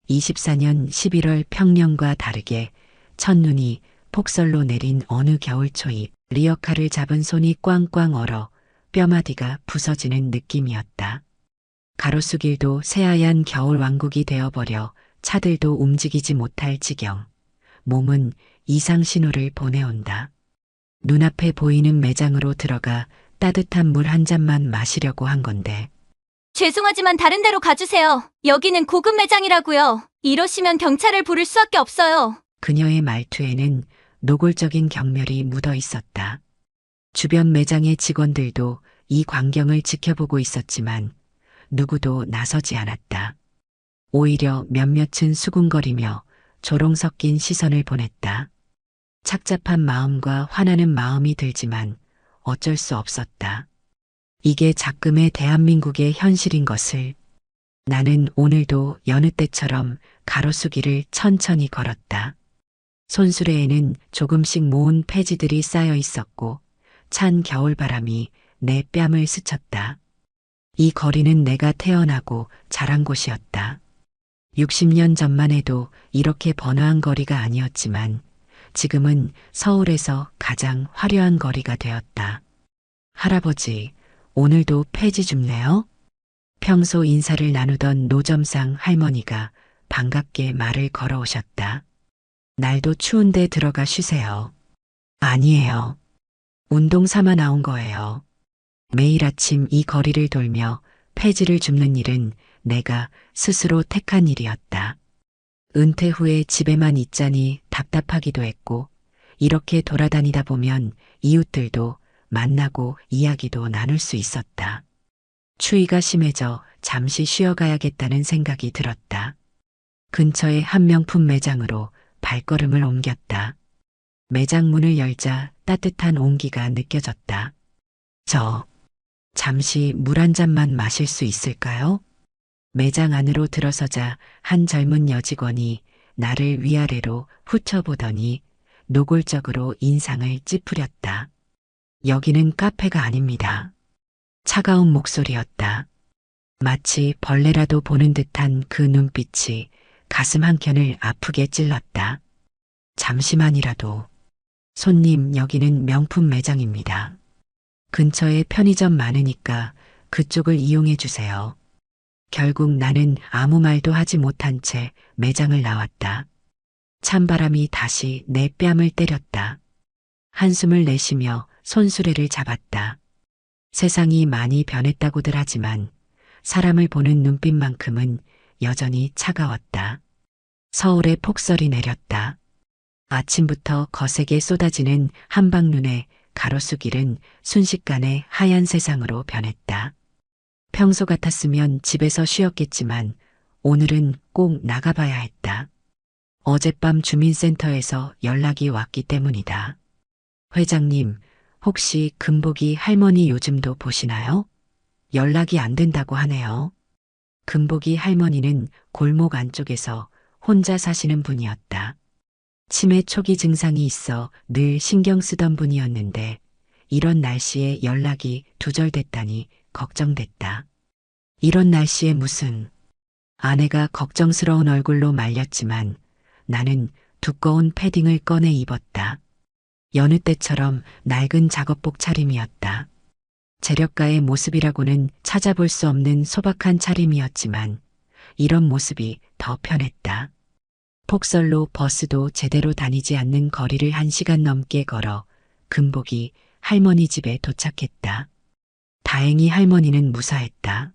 24년 11월 평년과 다르게 첫눈이 폭설로 내린 어느 겨울 초입, 리어카를 잡은 손이 꽝꽝 얼어 뼈마디가 부서지는 느낌이었다. 가로수길도 새하얀 겨울 왕국이 되어버려 차들도 움직이지 못할 지경. 몸은 이상 신호를 보내온다. 눈앞에 보이는 매장으로 들어가 따뜻한 물 한 잔만 마시려고 한 건데 죄송하지만 다른 데로 가주세요. 여기는 고급 매장이라고요. 이러시면 경찰을 부를 수밖에 없어요. 그녀의 말투에는 노골적인 경멸이 묻어 있었다. 주변 매장의 직원들도 이 광경을 지켜보고 있었지만 누구도 나서지 않았다. 오히려 몇몇은 수군거리며 조롱 섞인 시선을 보냈다. 착잡한 마음과 화나는 마음이 들지만 어쩔 수 없었다. 이게 작금의 대한민국의 현실인 것을. 나는 오늘도 여느 때처럼 가로수길을 천천히 걸었다. 손수레에는 조금씩 모은 폐지들이 쌓여 있었고 찬 겨울바람이 내 뺨을 스쳤다. 이 거리는 내가 태어나고 자란 곳이었다. 60년 전만 해도 이렇게 번화한 거리가 아니었지만 지금은 서울에서 가장 화려한 거리가 되었다. 할아버지, 오늘도 폐지 줍네요? 평소 인사를 나누던 노점상 할머니가 반갑게 말을 걸어오셨다. 날도 추운데 들어가 쉬세요. 아니에요. 운동 삼아 나온 거예요. 매일 아침 이 거리를 돌며 폐지를 줍는 일은 내가 스스로 택한 일이었다. 은퇴 후에 집에만 있자니 답답하기도 했고 이렇게 돌아다니다 보면 이웃들도 만나고 이야기도 나눌 수 있었다. 추위가 심해져 잠시 쉬어가야겠다는 생각이 들었다. 근처의 한 명품 매장으로 발걸음을 옮겼다. 매장 문을 열자 따뜻한 온기가 느껴졌다. 잠시 물 한 잔만 마실 수 있을까요? 매장 안으로 들어서자 한 젊은 여직원이 나를 위아래로 훑어보더니 노골적으로 인상을 찌푸렸다. 여기는 카페가 아닙니다. 차가운 목소리였다. 마치 벌레라도 보는 듯한 그 눈빛이 가슴 한켠을 아프게 찔렀다. 잠시만이라도. 손님, 여기는 명품 매장입니다. 근처에 편의점 많으니까 그쪽을 이용해 주세요. 결국 나는 아무 말도 하지 못한 채 매장을 나왔다. 찬바람이 다시 내 뺨을 때렸다. 한숨을 내쉬며 손수레를 잡았다. 세상이 많이 변했다고들 하지만 사람을 보는 눈빛만큼은 여전히 차가웠다. 서울에 폭설이 내렸다. 아침부터 거세게 쏟아지는 한방눈에 가로수길은 순식간에 하얀 세상으로 변했다. 평소 같았으면 집에서 쉬었겠지만 오늘은 꼭 나가봐야 했다. 어젯밤 주민센터에서 연락이 왔기 때문이다. 회장님, 혹시 금복이 할머니 요즘도 보시나요? 연락이 안 된다고 하네요. 금복이 할머니는 골목 안쪽에서 혼자 사시는 분이었다. 치매 초기 증상이 있어 늘 신경 쓰던 분이었는데 이런 날씨에 연락이 두절됐다니 걱정됐다. 이런 날씨에 무슨. 아내가 걱정스러운 얼굴로 말렸지만 나는 두꺼운 패딩을 꺼내 입었다. 여느 때처럼 낡은 작업복 차림이었다. 재력가의 모습이라고는 찾아볼 수 없는 소박한 차림이었지만 이런 모습이 더 편했다. 폭설로 버스도 제대로 다니지 않는 거리를 1시간 넘게 걸어 금복이 할머니 집에 도착했다. 다행히 할머니는 무사했다.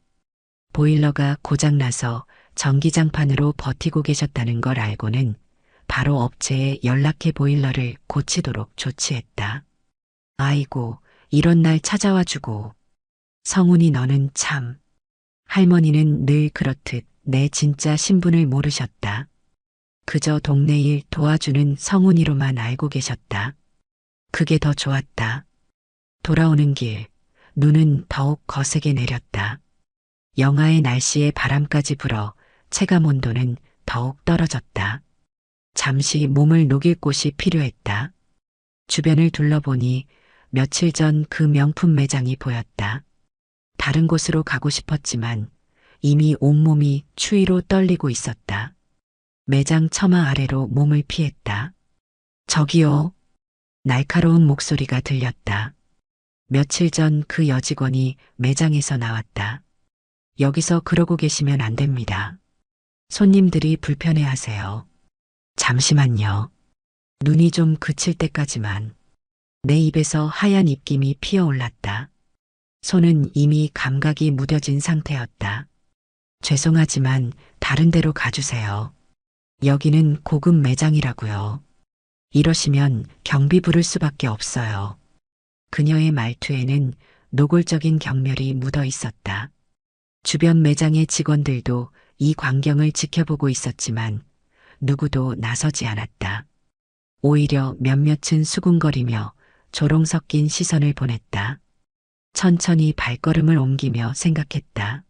보일러가 고장나서 전기장판으로 버티고 계셨다는 걸 알고는 바로 업체에 연락해 보일러를 고치도록 조치했다. 아이고, 이런 날 찾아와 주고. 성훈이 너는 참. 할머니는 늘 그렇듯 내 진짜 신분을 모르셨다. 그저 동네 일 도와주는 성훈이로만 알고 계셨다. 그게 더 좋았다. 돌아오는 길, 눈은 더욱 거세게 내렸다. 영하의 날씨에 바람까지 불어 체감 온도는 더욱 떨어졌다. 잠시 몸을 녹일 곳이 필요했다. 주변을 둘러보니 며칠 전 그 명품 매장이 보였다. 다른 곳으로 가고 싶었지만 이미 온몸이 추위로 떨리고 있었다. 매장 처마 아래로 몸을 피했다. 저기요. 날카로운 목소리가 들렸다. 며칠 전 그 여직원이 매장에서 나왔다. 여기서 그러고 계시면 안 됩니다. 손님들이 불편해하세요. 잠시만요. 눈이 좀 그칠 때까지만. 내 입에서 하얀 입김이 피어올랐다. 손은 이미 감각이 무뎌진 상태였다. 죄송하지만 다른 데로 가주세요. 여기는 고급 매장이라고요. 이러시면 경비 부를 수밖에 없어요. 그녀의 말투에는 노골적인 경멸이 묻어 있었다. 주변 매장의 직원들도 이 광경을 지켜보고 있었지만 누구도 나서지 않았다. 오히려 몇몇은 수군거리며 조롱 섞인 시선을 보냈다. 천천히 발걸음을 옮기며 생각했다.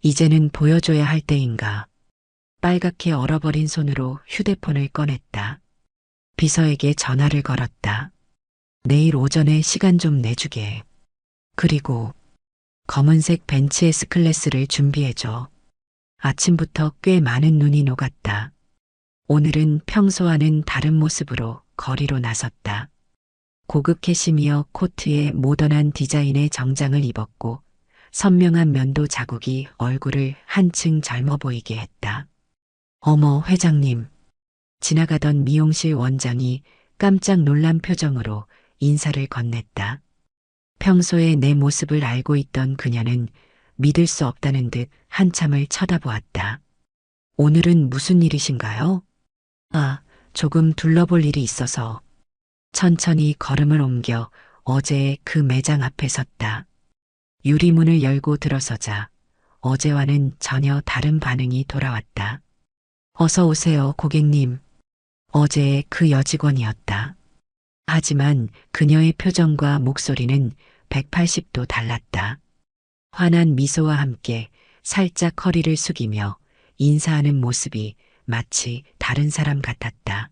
이제는 보여줘야 할 때인가. 빨갛게 얼어버린 손으로 휴대폰을 꺼냈다. 비서에게 전화를 걸었다. 내일 오전에 시간 좀 내주게. 그리고 검은색 벤츠 S클래스를 준비해줘. 아침부터 꽤 많은 눈이 녹았다. 오늘은 평소와는 다른 모습으로 거리로 나섰다. 고급 캐시미어 코트에 모던한 디자인의 정장을 입었고 선명한 면도 자국이 얼굴을 한층 젊어 보이게 했다. 어머, 회장님. 지나가던 미용실 원장이 깜짝 놀란 표정으로 인사를 건넸다. 평소에 내 모습을 알고 있던 그녀는 믿을 수 없다는 듯 한참을 쳐다보았다. 오늘은 무슨 일이신가요? 아, 조금 둘러볼 일이 있어서. 천천히 걸음을 옮겨 어제의 그 매장 앞에 섰다. 유리문을 열고 들어서자 어제와는 전혀 다른 반응이 돌아왔다. 어서 오세요, 고객님. 어제의 그 여직원이었다. 하지만 그녀의 표정과 목소리는 180도 달랐다. 환한 미소와 함께 살짝 허리를 숙이며 인사하는 모습이 마치 다른 사람 같았다.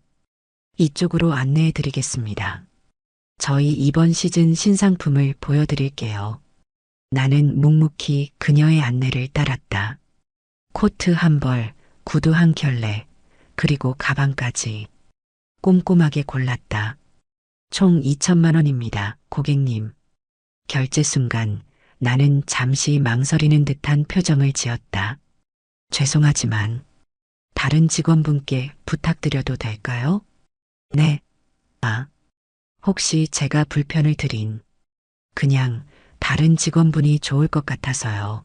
이쪽으로 안내해 드리겠습니다. 저희 이번 시즌 신상품을 보여드릴게요. 나는 묵묵히 그녀의 안내를 따랐다. 코트 한 벌, 구두 한 켤레, 그리고 가방까지 꼼꼼하게 골랐다. 총 2천만 원입니다, 고객님. 결제 순간 나는 잠시 망설이는 듯한 표정을 지었다. 죄송하지만 다른 직원분께 부탁드려도 될까요? 네. 아, 혹시 제가 불편을 드린 그냥 다른 직원분이 좋을 것 같아서요.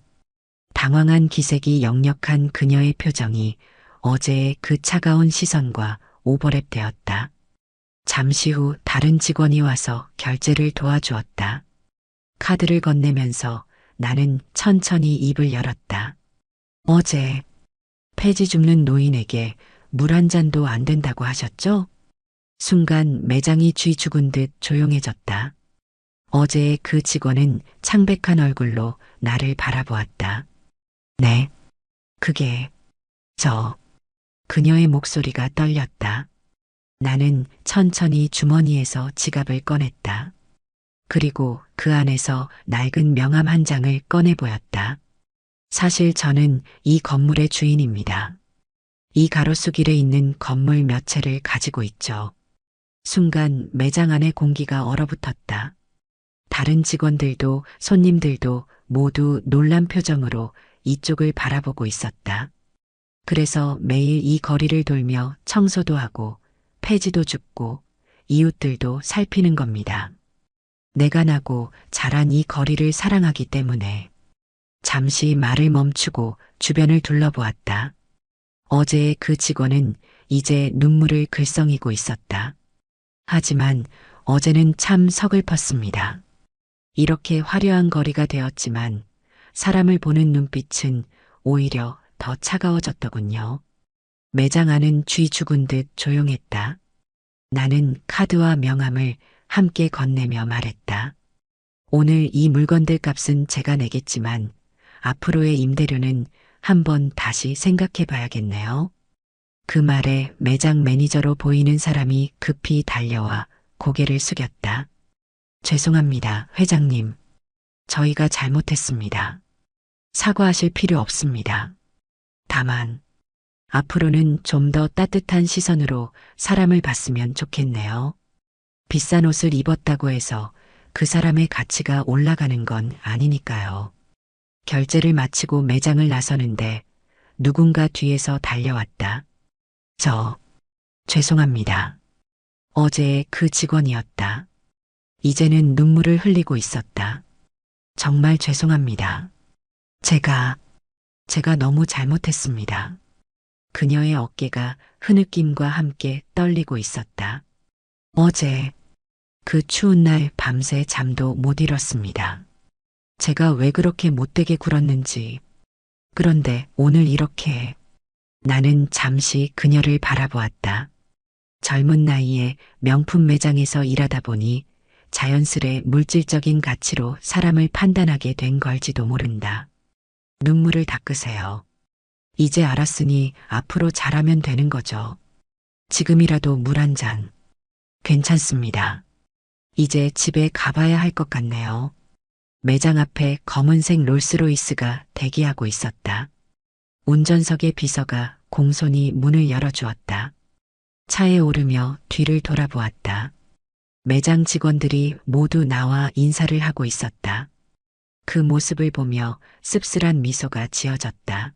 당황한 기색이 역력한 그녀의 표정이 어제의 그 차가운 시선과 오버랩되었다. 잠시 후 다른 직원이 와서 결제를 도와주었다. 카드를 건네면서 나는 천천히 입을 열었다. 어제 폐지 줍는 노인에게 물 한 잔도 안 된다고 하셨죠? 순간 매장이 쥐 죽은 듯 조용해졌다. 어제의 그 직원은 창백한 얼굴로 나를 바라보았다. 네, 그게 그녀의 목소리가 떨렸다. 나는 천천히 주머니에서 지갑을 꺼냈다. 그리고 그 안에서 낡은 명함 한 장을 꺼내 보였다. 사실 저는 이 건물의 주인입니다. 이 가로수길에 있는 건물 몇 채를 가지고 있죠. 순간 매장 안의 공기가 얼어붙었다. 다른 직원들도 손님들도 모두 놀란 표정으로 이쪽을 바라보고 있었다. 그래서 매일 이 거리를 돌며 청소도 하고 폐지도 줍고 이웃들도 살피는 겁니다. 내가 나고 자란 이 거리를 사랑하기 때문에. 잠시 말을 멈추고 주변을 둘러보았다. 어제의 그 직원은 이제 눈물을 글썽이고 있었다. 하지만 어제는 참 서글펐습니다. 이렇게 화려한 거리가 되었지만 사람을 보는 눈빛은 오히려 더 차가워졌더군요. 매장 안은 쥐 죽은 듯 조용했다. 나는 카드와 명함을 함께 건네며 말했다. 오늘 이 물건들 값은 제가 내겠지만 앞으로의 임대료는 한번 다시 생각해 봐야겠네요. 그 말에 매장 매니저로 보이는 사람이 급히 달려와 고개를 숙였다. 죄송합니다, 회장님. 저희가 잘못했습니다. 사과하실 필요 없습니다. 다만 앞으로는 좀 더 따뜻한 시선으로 사람을 봤으면 좋겠네요. 비싼 옷을 입었다고 해서 그 사람의 가치가 올라가는 건 아니니까요. 결제를 마치고 매장을 나서는데 누군가 뒤에서 달려왔다. 죄송합니다. 어제 그 직원이었다. 이제는 눈물을 흘리고 있었다. 정말 죄송합니다. 제가 너무 잘못했습니다. 그녀의 어깨가 흐느낌과 함께 떨리고 있었다. 어제 그 추운 날 밤새 잠도 못 이뤘습니다. 제가 왜 그렇게 못되게 굴었는지. 그런데 오늘 이렇게. 나는 잠시 그녀를 바라보았다. 젊은 나이에 명품 매장에서 일하다 보니 자연스레 물질적인 가치로 사람을 판단하게 된 걸지도 모른다. 눈물을 닦으세요. 이제 알았으니 앞으로 잘하면 되는 거죠. 지금이라도 물 한 잔. 괜찮습니다. 이제 집에 가봐야 할 것 같네요. 매장 앞에 검은색 롤스로이스가 대기하고 있었다. 운전석의 비서가 공손히 문을 열어주었다. 차에 오르며 뒤를 돌아보았다. 매장 직원들이 모두 나와 인사를 하고 있었다. 그 모습을 보며 씁쓸한 미소가 지어졌다.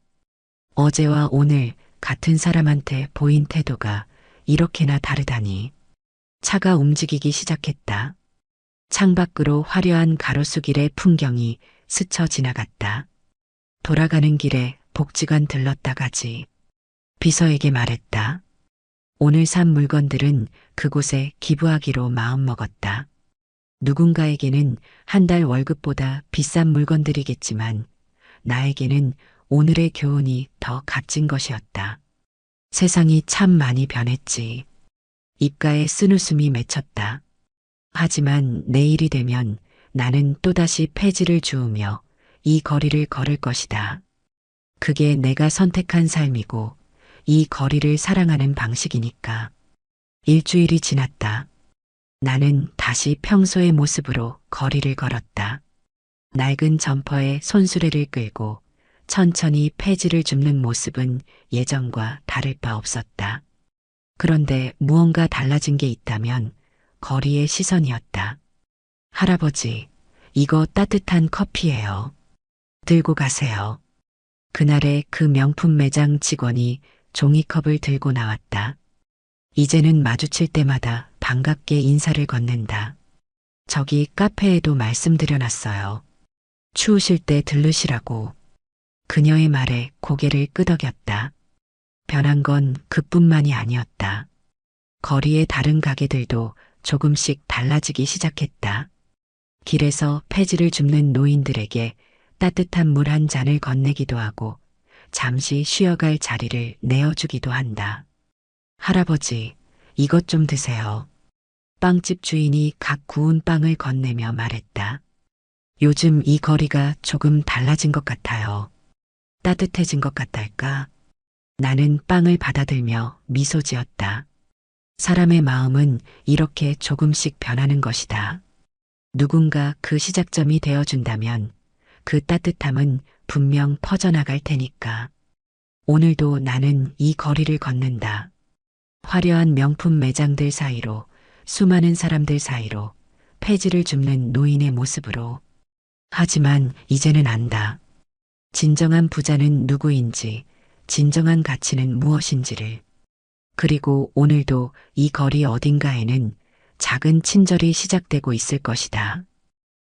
어제와 오늘 같은 사람한테 보인 태도가 이렇게나 다르다니. 차가 움직이기 시작했다. 창밖으로 화려한 가로수길의 풍경이 스쳐 지나갔다. 돌아가는 길에 복지관 들렀다 가지. 비서에게 말했다. 오늘 산 물건들은 그곳에 기부하기로 마음먹었다. 누군가에게는 한 달 월급보다 비싼 물건들이겠지만 나에게는 오늘의 교훈이 더 값진 것이었다. 세상이 참 많이 변했지. 입가에 쓴웃음이 맺혔다. 하지만 내일이 되면 나는 또다시 폐지를 주우며 이 거리를 걸을 것이다. 그게 내가 선택한 삶이고 이 거리를 사랑하는 방식이니까. 일주일이 지났다. 나는 다시 평소의 모습으로 거리를 걸었다. 낡은 점퍼에 손수레를 끌고 천천히 폐지를 줍는 모습은 예전과 다를 바 없었다. 그런데 무언가 달라진 게 있다면 거리의 시선이었다. 할아버지, 이거 따뜻한 커피예요. 들고 가세요. 그날의 그 명품 매장 직원이 종이컵을 들고 나왔다. 이제는 마주칠 때마다 반갑게 인사를 건넨다. 저기 카페에도 말씀드려놨어요. 추우실 때 들르시라고. 그녀의 말에 고개를 끄덕였다. 변한 건 그뿐만이 아니었다. 거리의 다른 가게들도 조금씩 달라지기 시작했다. 길에서 폐지를 줍는 노인들에게 따뜻한 물 한 잔을 건네기도 하고 잠시 쉬어갈 자리를 내어주기도 한다. 할아버지, 이것 좀 드세요. 빵집 주인이 각 구운 빵을 건네며 말했다. 요즘 이 거리가 조금 달라진 것 같아요. 따뜻해진 것 같달까? 나는 빵을 받아들며 미소 지었다. 사람의 마음은 이렇게 조금씩 변하는 것이다. 누군가 그 시작점이 되어준다면 그 따뜻함은 분명 퍼져나갈 테니까. 오늘도 나는 이 거리를 걷는다. 화려한 명품 매장들 사이로, 수많은 사람들 사이로, 폐지를 줍는 노인의 모습으로. 하지만 이제는 안다. 진정한 부자는 누구인지, 진정한 가치는 무엇인지를. 그리고 오늘도 이 거리 어딘가에는 작은 친절이 시작되고 있을 것이다.